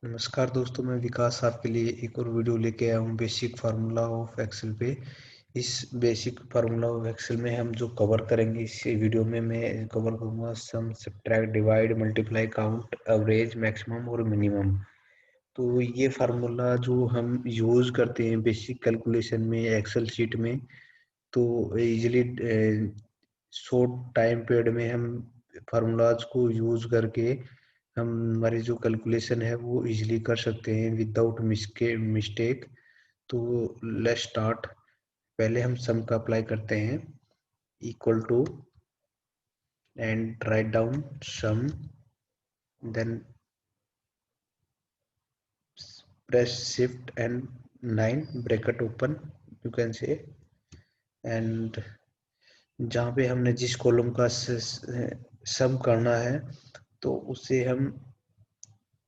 नमस्कार दोस्तों, मैं विकास आपके लिए एक और वीडियो लेके आया हूँ बेसिक फार्मूला ऑफ एक्सेल पे। इस बेसिक फार्मूला ऑफ एक्सेल में हम जो कवर करेंगे इस वीडियो में मैं कवर करूँगा sum, subtract, divide, multiply, count, average, maximum और मिनिमम। तो ये फार्मूला जो हम यूज़ करते हैं बेसिक कैलकुलेशन में एक्सेल शीट में, तो इजीली शॉर्ट टाइम पीरियड में हम फार्मूलाज को यूज़ करके हम हमारी जो कैलकुलेशन है वो इजीली कर सकते हैं विदाउट मिस्टेक। तो लेट्स स्टार्ट। पहले हम सम का अप्लाई करते हैं, equal to and write down sum, then press shift and 9 bracket open, you can say. And जहाँ पे हमने जिस कॉलम का सम करना है तो उसे हम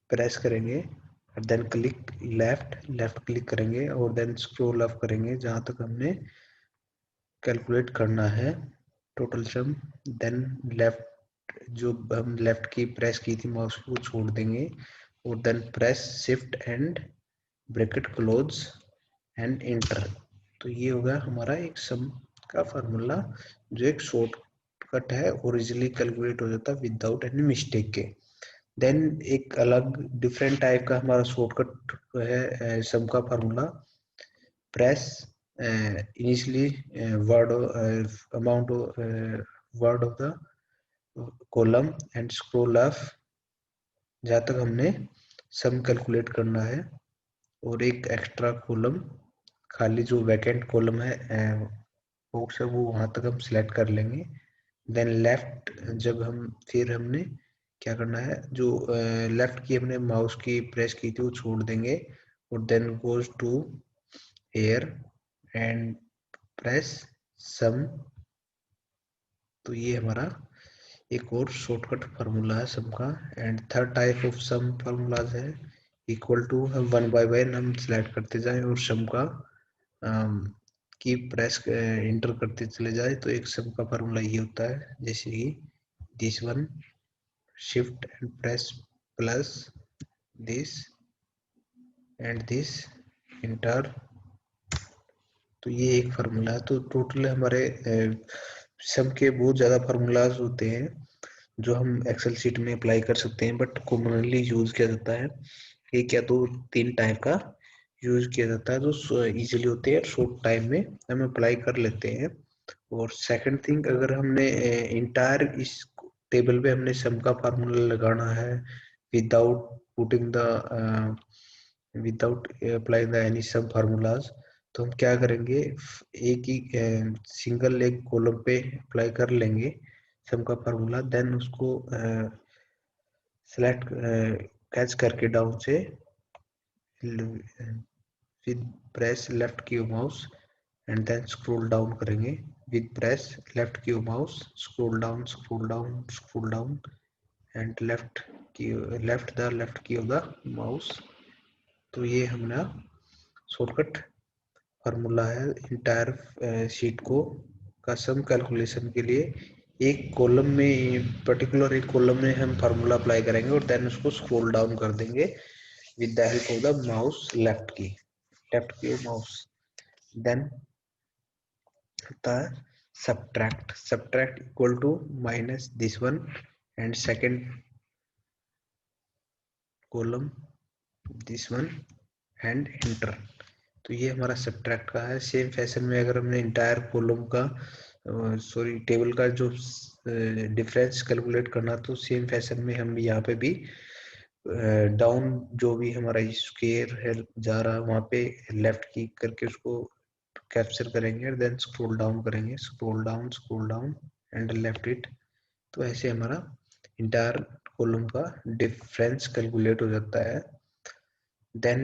प्रेस करेंगे और देन क्लिक लेफ्ट क्लिक करेंगे और देन स्क्रॉल अप करेंगे जहाँ तक हमने कैलकुलेट करना है टोटल सम। देन लेफ्ट, जो हम लेफ्ट की प्रेस की थी माउस को छोड़ देंगे और then press shift and bracket close and enter. तो ये होगा हमारा एक सम का फार्मूला जो एक शॉर्टकट है और इजीली कैलकुलेट हो जाता है विदाउट एनी मिस्टेक के। देन एक अलग डिफरेंट टाइप का हमारा शॉर्टकट है सम का formula. Press initially word amount word of the column and scroll up जहाँ तक हमने सम कैलकुलेट करना है, और एक एक्स्ट्रा कॉलम खाली जो वैकेंट कॉलम है बॉक्स है वो वहाँ तक हम सिलेक्ट कर लेंगे। देन लेफ्ट, जब हम फिर हमने क्या करना है, जो लेफ्ट की हमने माउस की प्रेस की थी वो छोड़ देंगे और then goes to here and press sum. तो ये हमारा एक और शॉर्टकट फार्मूला है सम का। And third type of sum formulas है इक्वल टू, हम वन बाय वन हम सिलेक्ट करते जाएं और सम का की प्रेस इंटर करते चले जाए। तो एक सम का फार्मूला ये होता है, जैसे कि this one, shift and press plus this and this enter। तो ये एक फार्मूला है। तो टोटल हमारे सम के बहुत ज़्यादा फार्मूलाज होते हैं जो हम एक्सेल शीट में अप्लाई कर सकते हैं, बट कॉमनली यूज किया जाता है एक या दो तीन टाइप का यूज किया जाता है जो इजीली होते हैं, शॉर्ट टाइम में हम अप्लाई कर लेते हैं। और सेकंड थिंग, अगर हमने इंटायर इस टेबल पे हमने सम का फार्मूला लगाना है without putting the without applying the any sum formulas, तो हम क्या करेंगे, एक ही सिंगल एक कॉलम पे अप्लाई कर लेंगे सम का फार्मूला। देन उसको सेलेक्ट कैच करके डाउन से फिर press left key mouse and then scroll down करेंगे with press left key mouse, scroll down scroll down scroll down and left key of the mouse. तो ये हमारा shortcut formula है entire sheet को का सम कैलकुलेशन के लिए। एक कॉलम में, पर्टिकुलर एक कॉलम में हम फार्मूला अप्लाई करेंगे और देन उसको स्क्रॉल डाउन कर देंगे with the help of the mouse, left key mouse. Then होता है subtract equal to minus this one and second column this one and enter. तो ये हमारा सब्ट्रैक्ट का है। सेम फैशन में अगर हमने इंटायर कॉलम का टेबल का जो डिफरेंस कैलकुलेट करना, तो सेम फैशन में हम यहाँ पे भी डाउन जो भी हमारा स्क्वायर है जा रहा है वहाँ पे लेफ्ट की करके उसको कैप्चर करेंगे, then scroll down and left it. तो ऐसे हमारा इंटायर कॉलम का डिफरेंस कैलकुलेट हो जाता है। देन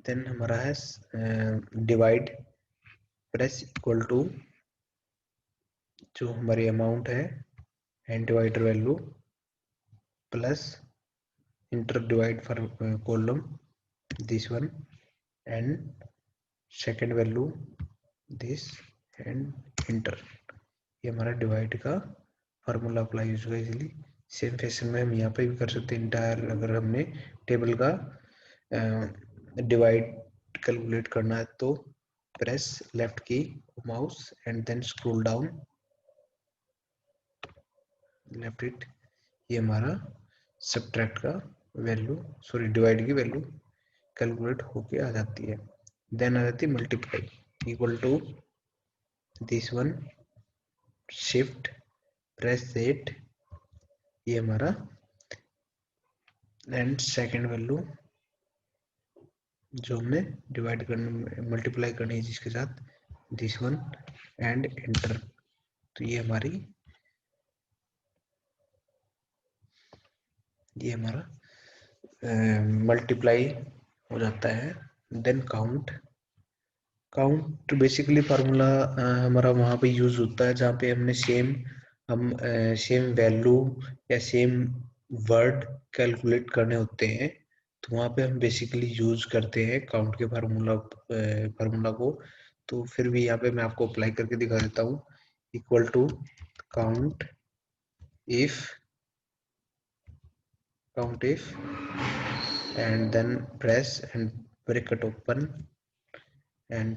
देन हमारा है डिवाइड। प्रेस इक्वल टू जो हमारी अमाउंट है and divider value plus inter divide for column this one and second value this and inter. ये हमारा डिवाइड का फार्मूला अप्लाई होगा इजीली। सेम फैशन में हम यहाँ पे भी कर सकते हैं। इंटायर अगर हमने टेबल का डिवाइड कैलकुलेट करना है तो press left key mouse and then scroll down left it, ये हमारा सब्ट्रैक्ट का वैल्यू, सॉरी डिवाइड की वैल्यू कैलकुलेट होके आ जाती है। देन आ जाती है multiply equal to this one, shift press 8, ये हमारा एंड सेकंड वैल्यू जो हमने डिवाइड करने मल्टीप्लाई करनी है जिसके साथ, दिस वन एंड एंटर। तो ये हमारा मल्टीप्लाई हो जाता है। देन काउंट बेसिकली फार्मूला हमारा वहाँ पे यूज होता है जहाँ पे हमने सेम वैल्यू या सेम वर्ड कैलकुलेट करने होते हैं, तो वहाँ पे हम बेसिकली यूज करते हैं काउंट के फार्मूला को। तो फिर भी यहाँ पे मैं आपको अप्लाई करके दिखा देता हूँ। Equal to count if and then press and bracket open, and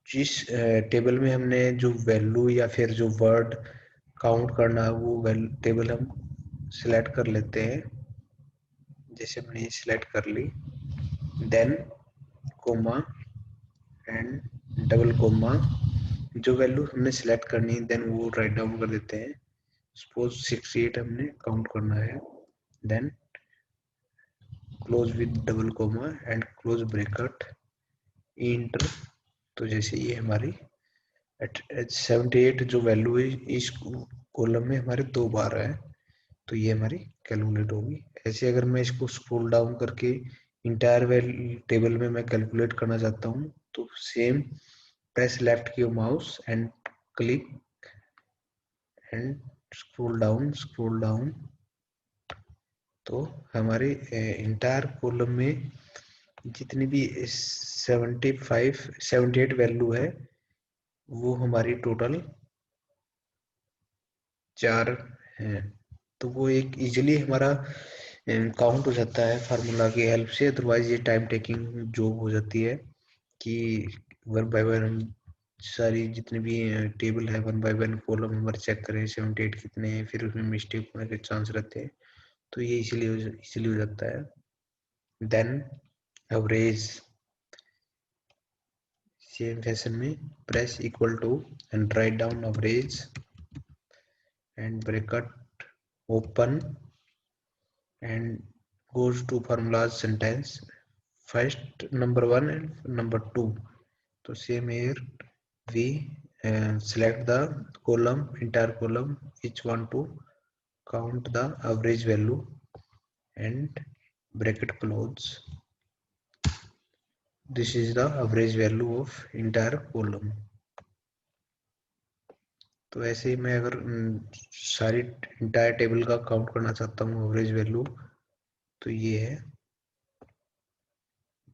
जिस टेबल में हमने जो वैल्यू या फिर जो वर्ड काउंट करना है वो टेबल हम सिलेक्ट कर लेते हैं। जैसे हमने ये सिलेक्ट कर ली, then comma and double comma, जो वैल्यू हमने सिलेक्ट करनी है देन वो राइट डाउन कर देते हैं। सपोज 68 हमने काउंट करना है, then close with double comma and close bracket enter. तो जैसे ये हमारी 78 जो वैल्यू है इस कॉलम में हमारे 2 बार है, तो ये हमारी कैलकुलेट होगी। ऐसे अगर मैं इसको स्क्रॉल डाउन करके इंटायर टेबल में मैं कैलकुलेट करना चाहता हूँ तो same press left key mouse and click and scroll down, तो हमारे इंटायर कॉलम में जितनी भी 78 वैल्यू है वो हमारी टोटल 4 है। तो वो एक इजीली हमारा काउंट हो जाता है फार्मूला की हेल्प से। अदरवाइज ये टाइम टेकिंग जॉब हो जाती है कि वन बाय वन हम सारी जितने भी टेबल है one by one column number check करें 78 कितने हैं, फिर उसमें मिस्टेक होने के चांस रहते हैं, तो ये इसीलिए हो जाता है। देन एवरेज सेम फैशन में press equal to and write down average and bracket open and goes to formulas sentence first number 1 and number 2. So same here we select the entire column, each one to count the average value and bracket close. This is the average value of entire column. तो ऐसे ही मैं अगर सारी entire table का count करना चाहता हूँ average value, तो ये है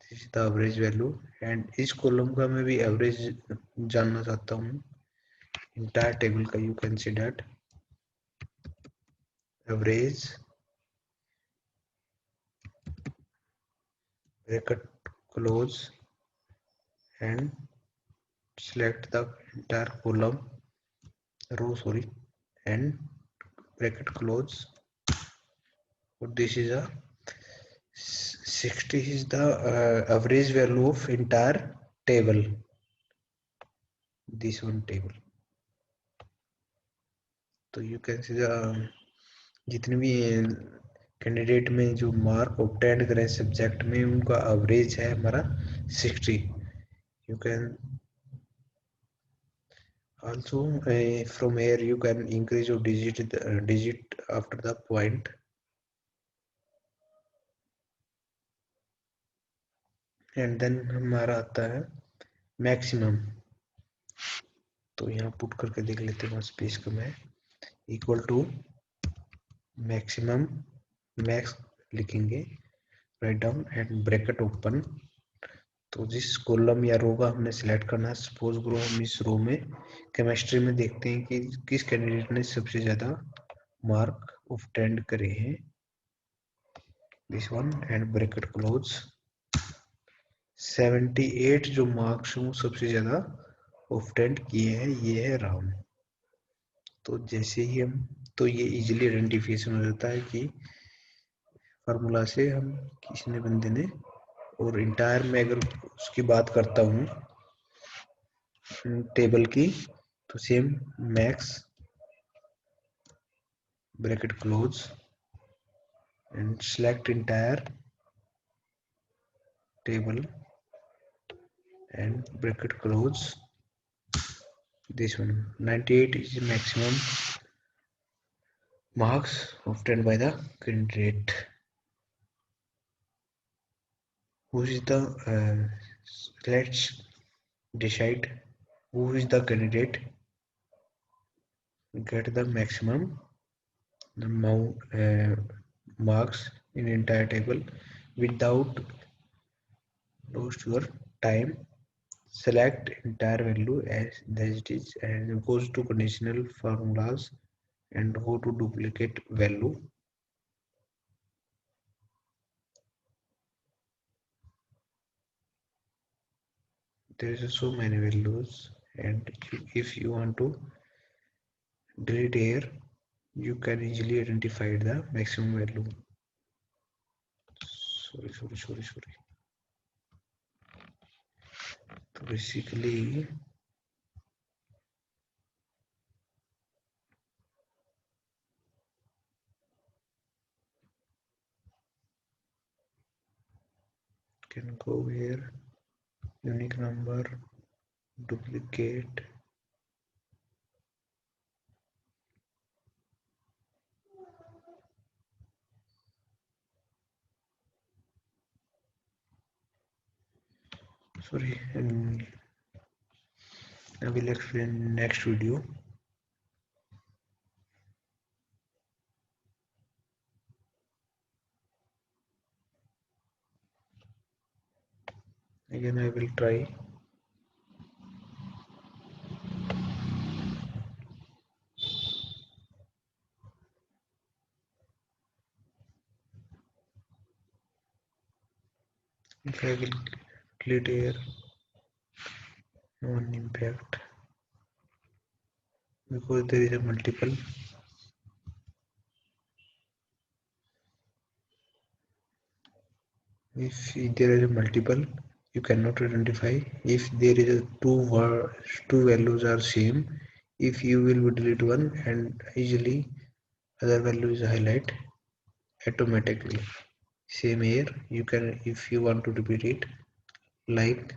this is the average value. And इस कॉलम का मैं भी एवरेज जानना चाहता हूँ इंटायर टेबल का। You can see that average bracket close and select the entire column row, sorry, and bracket close. This is a 60 is the average value of entire table, this one table. तो you can see जितने भी candidate में जो mark obtain करें subject में उनका average है हमारा 60। You can also from here you can increase your digit after the point, and then हमारा आता है मैक्सिमम। तो यहाँ पुट करके देख लेते हैं स्पेस का मैं इक्वल टू मैक्सिमम, मैक्स लिखेंगे write down and bracket open. तो जिस कॉलम या रो का हमने सिलेक्ट करना है, सपोज करो हम इस रो में केमिस्ट्री में देखते हैं कि किस कैंडिडेट ने सबसे ज़्यादा मार्क ऑब्टेंड करे हैं, this one and bracket close. 78 जो मार्क्स हूँ सबसे ज्यादा ऑब्टेंड किए हैं, ये है राम। तो जैसे ही हम, तो ये इजीली आइडेंटिफिकेशन हो जाता है कि फार्मूला से हम किसने बंदे ने। और इंटायर में अगर उसकी बात करता हूँ टेबल की, तो same max bracket close and select entire table and bracket close. This one 98 is the maximum marks obtained by the candidate. Who is the let's decide who is the candidate get the maximum amount marks in entire table without lose your time. Select entire value as it is and goes to conditional formulas and go to duplicate value. There is so many values, and if you want to delete here, you can easily identify the maximum value. Sorry. So basically can go here, unique number, duplicate, sorry, and I will explain next video. Again I will try. If I will delete here, no impact because there is a multiple. If there is a multiple, you cannot identify. If there is a two values are same, if you will delete one and easily other value is highlight automatically. Same here, you can, if you want to repeat it, like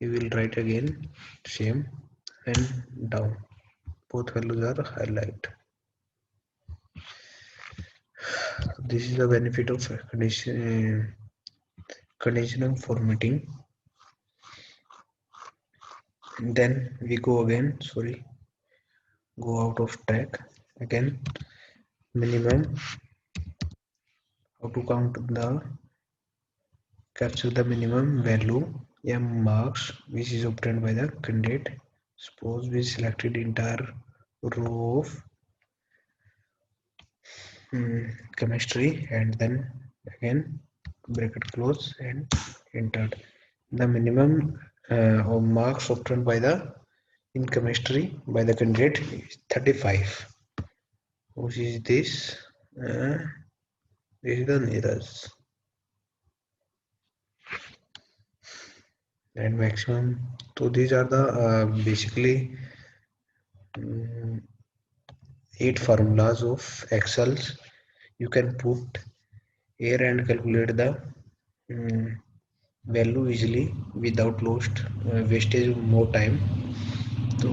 you will write again same and down, both values are highlight. This is the benefit of conditional formatting. Then we go again, go out of track again. Minimum, how to count the capture the minimum value m marks which is obtained by the candidate. Suppose we selected entire row of chemistry and then again bracket close and entered. The minimum of marks obtained by the in chemistry by the candidate is 35. Which is this? This is the Neeraj. And maximum. So these are the basically 8 formulas of Excel. You can put here and calculate the value easily without wastage of more time. तो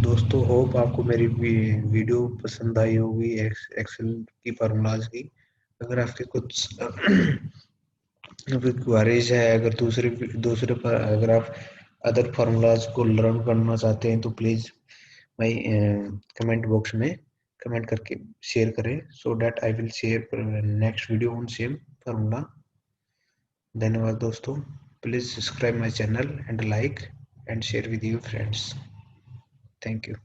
दोस्तों hope आपको मेरी video पसंद आई होगी Excel की formulas की। अगर आपके कुछ क्वेरीज है, अगर दूसरे पर अगर आप अदर फार्मूलाज को लर्न करना चाहते हैं तो प्लीज माय कमेंट बॉक्स में कमेंट करके शेयर करें so that I will share next video on same formula. धन्यवाद दोस्तों, please subscribe my channel and like and share with your friends. Thank you.